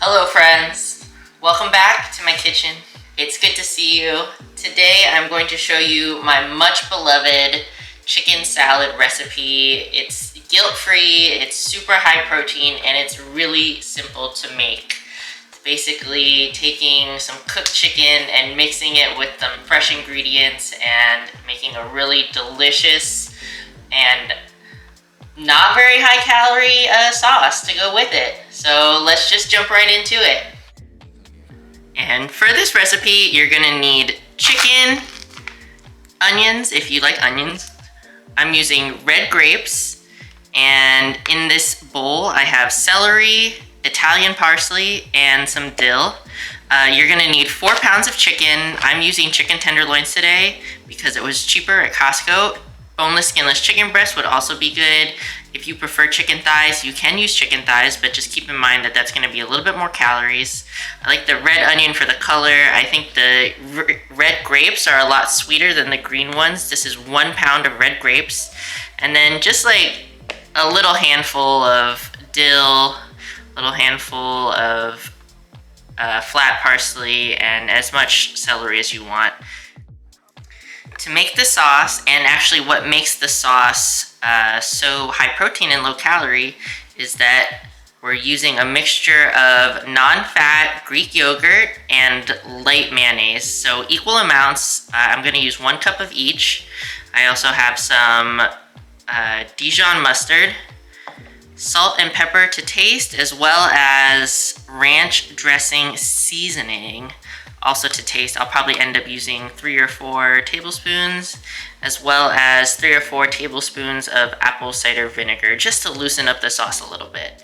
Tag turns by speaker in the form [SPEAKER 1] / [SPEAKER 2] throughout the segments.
[SPEAKER 1] Hello friends, welcome back to my kitchen. It's good to see you. Today I'm going to show you my much beloved chicken salad recipe. It's guilt-free, it's super high protein, and it's really simple to make. It's basically taking some cooked chicken and mixing it with some fresh ingredients and making a really delicious and not very high calorie sauce to go with it. So let's just jump right into it. And for this recipe, you're gonna need chicken, onions if you like onions. I'm using red grapes, and in this bowl I have celery, Italian parsley, and some dill. You're gonna need 4 pounds of chicken. I'm using chicken tenderloins today because it was cheaper at Costco. Boneless, skinless chicken breast would also be good. If you prefer chicken thighs, you can use chicken thighs, but just keep in mind that that's going to be a little bit more calories. I like the red onion for the color. I think the red grapes are a lot sweeter than the green ones. This is 1 pound of red grapes. And then just like a little handful of dill, a little handful of flat parsley, and as much celery as you want. To make the sauce, and actually what makes the sauce so high protein and low calorie, is that we're using a mixture of non-fat Greek yogurt and light mayonnaise. So equal amounts. I'm going to use 1 cup of each. I also have some Dijon mustard, salt and pepper to taste, as well as ranch dressing seasoning. Also to taste. I'll probably end up using 3 or 4 tablespoons, as well as 3 or 4 tablespoons of apple cider vinegar, just to loosen up the sauce a little bit.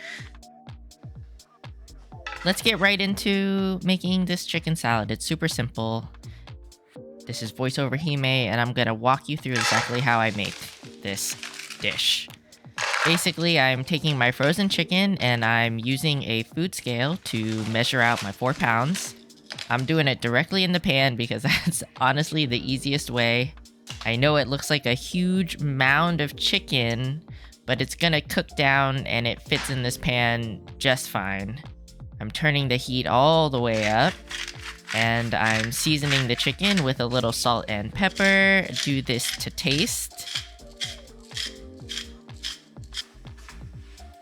[SPEAKER 1] Let's get right into making this chicken salad. It's super simple. This is voiceover Hime, and I'm gonna walk you through exactly how I make this dish. Basically, I'm taking my frozen chicken and I'm using a food scale to measure out my 4 pounds. I'm doing it directly in the pan because that's honestly the easiest way. I know it looks like a huge mound of chicken, but it's gonna cook down and it fits in this pan just fine. I'm turning the heat all the way up, and I'm seasoning the chicken with a little salt and pepper. Do this to taste.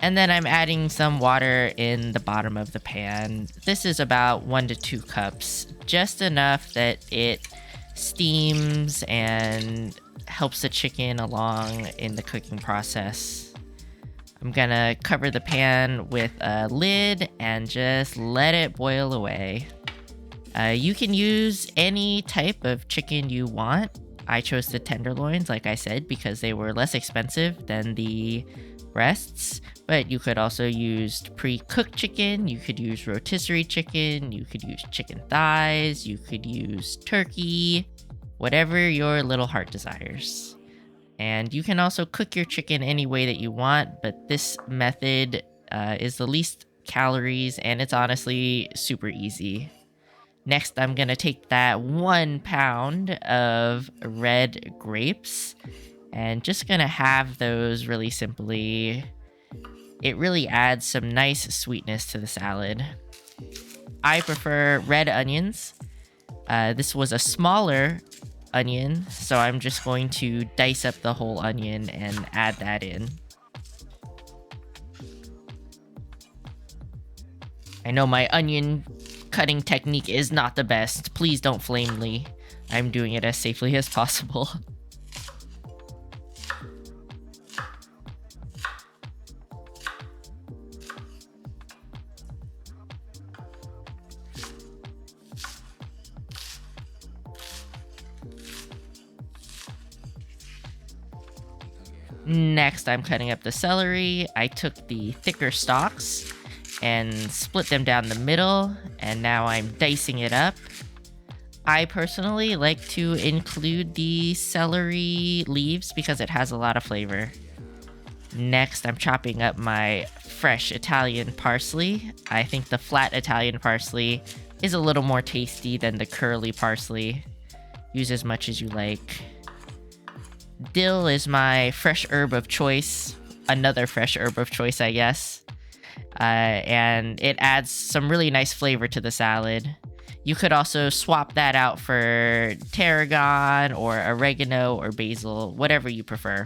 [SPEAKER 1] And then I'm adding some water in the bottom of the pan. This is about 1 to 2 cups, just enough that it steams and helps the chicken along in the cooking process. I'm gonna cover the pan with a lid and just let it boil away. You can use any type of chicken you want. I chose the tenderloins, like I said, because they were less expensive than the breasts, but you could also use pre-cooked chicken, you could use rotisserie chicken, you could use chicken thighs, you could use turkey, whatever your little heart desires. And you can also cook your chicken any way that you want, but this method is the least calories, and it's honestly super easy. Next, I'm gonna take that 1 pound of red grapes and just gonna have those really simply. It really adds some nice sweetness to the salad. I prefer red onions. This was a smaller onion, so I'm just going to dice up the whole onion and add that in. I know my onion cutting technique is not the best. Please don't flame me. I'm doing it as safely as possible. Next, I'm cutting up the celery. I took the thicker stalks and split them down the middle, and now I'm dicing it up. I personally like to include the celery leaves because it has a lot of flavor. Next, I'm chopping up my fresh Italian parsley. I think the flat Italian parsley is a little more tasty than the curly parsley. Use as much as you like. Dill is my fresh herb of choice. Another fresh herb of choice, I guess. and it adds some really nice flavor to the salad. You could also swap that out for tarragon or oregano or basil, whatever you prefer.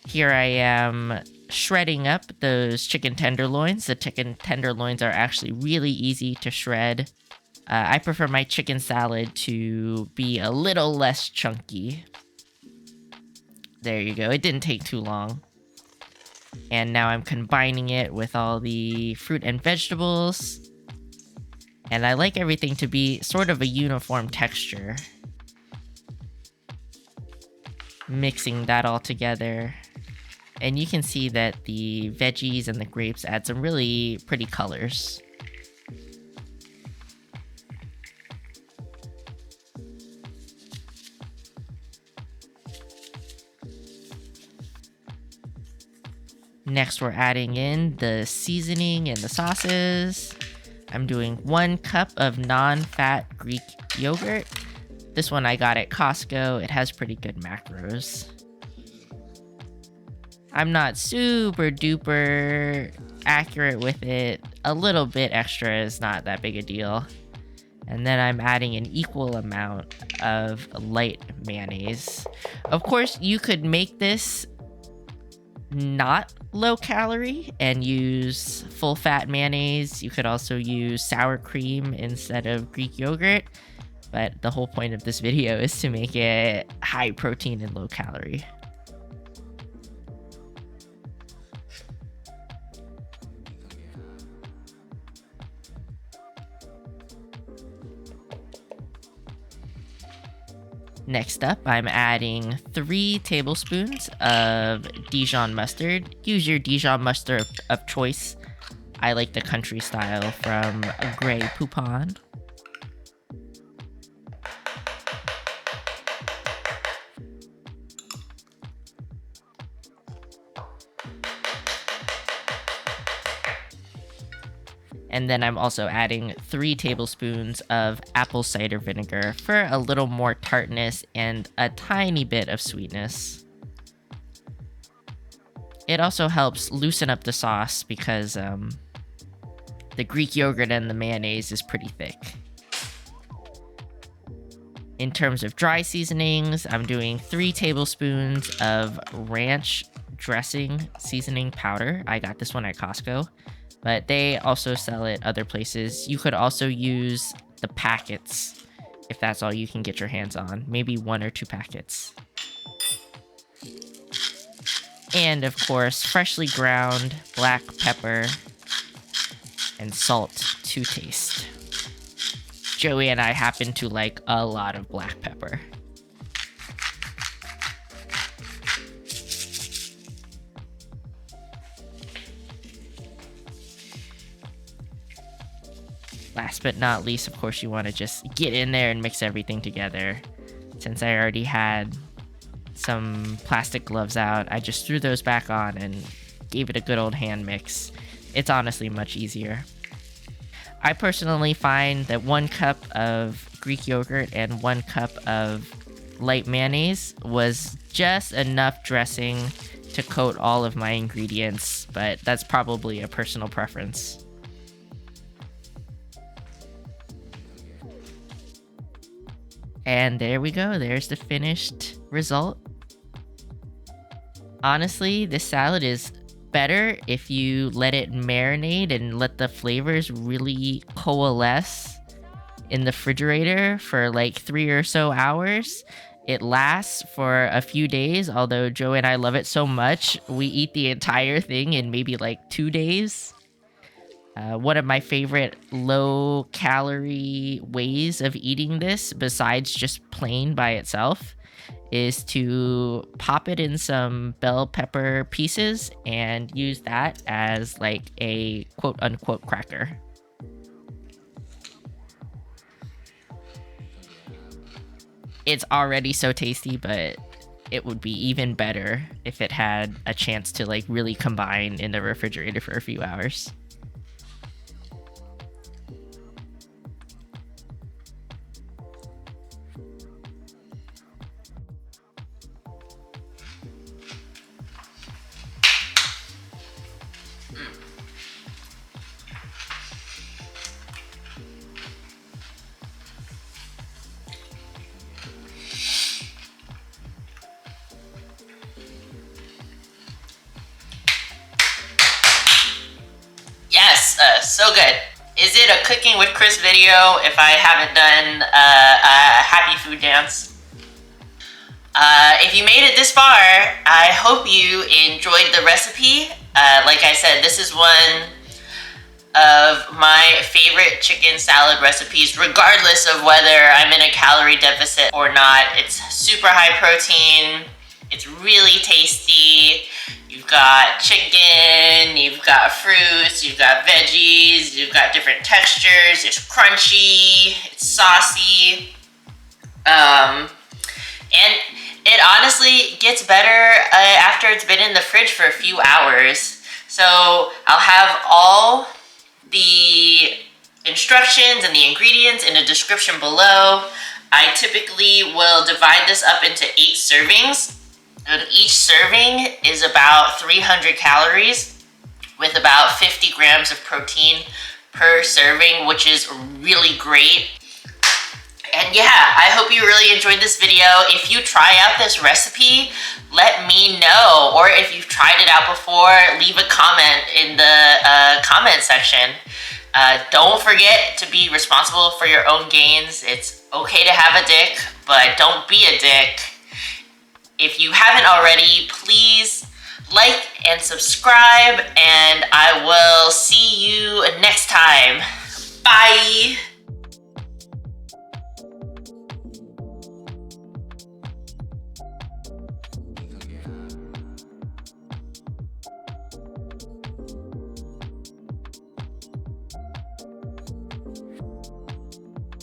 [SPEAKER 1] Here I am shredding up those chicken tenderloins. The chicken tenderloins are actually really easy to shred. I prefer my chicken salad to be a little less chunky. There you go. It didn't take too long. And now I'm combining it with all the fruit and vegetables. And I like everything to be sort of a uniform texture. Mixing that all together. And you can see that the veggies and the grapes add some really pretty colors. Next, we're adding in the seasoning and the sauces. I'm doing 1 cup of non-fat Greek yogurt. This one I got at Costco. It has pretty good macros. I'm not super duper accurate with it. A little bit extra is not that big a deal. And then I'm adding an equal amount of light mayonnaise. Of course, you could make this not low calorie and use full fat mayonnaise. You could also use sour cream instead of Greek yogurt, but the whole point of this video is to make it high protein and low calorie. Next up, I'm adding 3 tablespoons of Dijon mustard. Use your Dijon mustard of choice. I like the country style from Grey Poupon. And then I'm also adding 3 tablespoons of apple cider vinegar for a little more tartness and a tiny bit of sweetness. It also helps loosen up the sauce because the Greek yogurt and the mayonnaise is pretty thick. In terms of dry seasonings, I'm doing 3 tablespoons of ranch dressing seasoning powder. I got this one at Costco, but they also sell it other places. You could also use the packets if that's all you can get your hands on. Maybe 1 or 2 packets. And of course, freshly ground black pepper and salt to taste. Joey and I happen to like a lot of black pepper. Last but not least, of course, you want to just get in there and mix everything together. Since I already had some plastic gloves out, I just threw those back on and gave it a good old hand mix. It's honestly much easier. I personally find that 1 cup of Greek yogurt and 1 cup of light mayonnaise was just enough dressing to coat all of my ingredients, but that's probably a personal preference. And there we go. There's the finished result. Honestly, this salad is better if you let it marinate and let the flavors really coalesce in the refrigerator for like 3 or so hours. It lasts for a few days, although Joe and I love it so much, we eat the entire thing in maybe like 2 days. One of my favorite low-calorie ways of eating this, besides just plain by itself, is to pop it in some bell pepper pieces and use that as like a quote-unquote cracker. It's already so tasty, but it would be even better if it had a chance to like really combine in the refrigerator for a few hours. so good. Is it a cooking with Chris video if I haven't done a happy food dance? If you made it this far, I hope you enjoyed the recipe. Like I said, this is one of my favorite chicken salad recipes, regardless of whether I'm in a calorie deficit or not. It's super high protein. It's really tasty. You've got chicken, you've got fruits, you've got veggies, you've got different textures. It's crunchy, it's saucy. And it honestly gets better after it's been in the fridge for a few hours. So I'll have all the instructions and the ingredients in the description below. I typically will divide this up into 8 servings. And each serving is about 300 calories with about 50 grams of protein per serving, which is really great. And yeah, I hope you really enjoyed this video. If you try out this recipe, let me know. Or if you've tried it out before, leave a comment in the comment section. Don't forget to be responsible for your own gains. It's okay to have a dick, but don't be a dick. If you haven't already, please like and subscribe, and I will see you next time.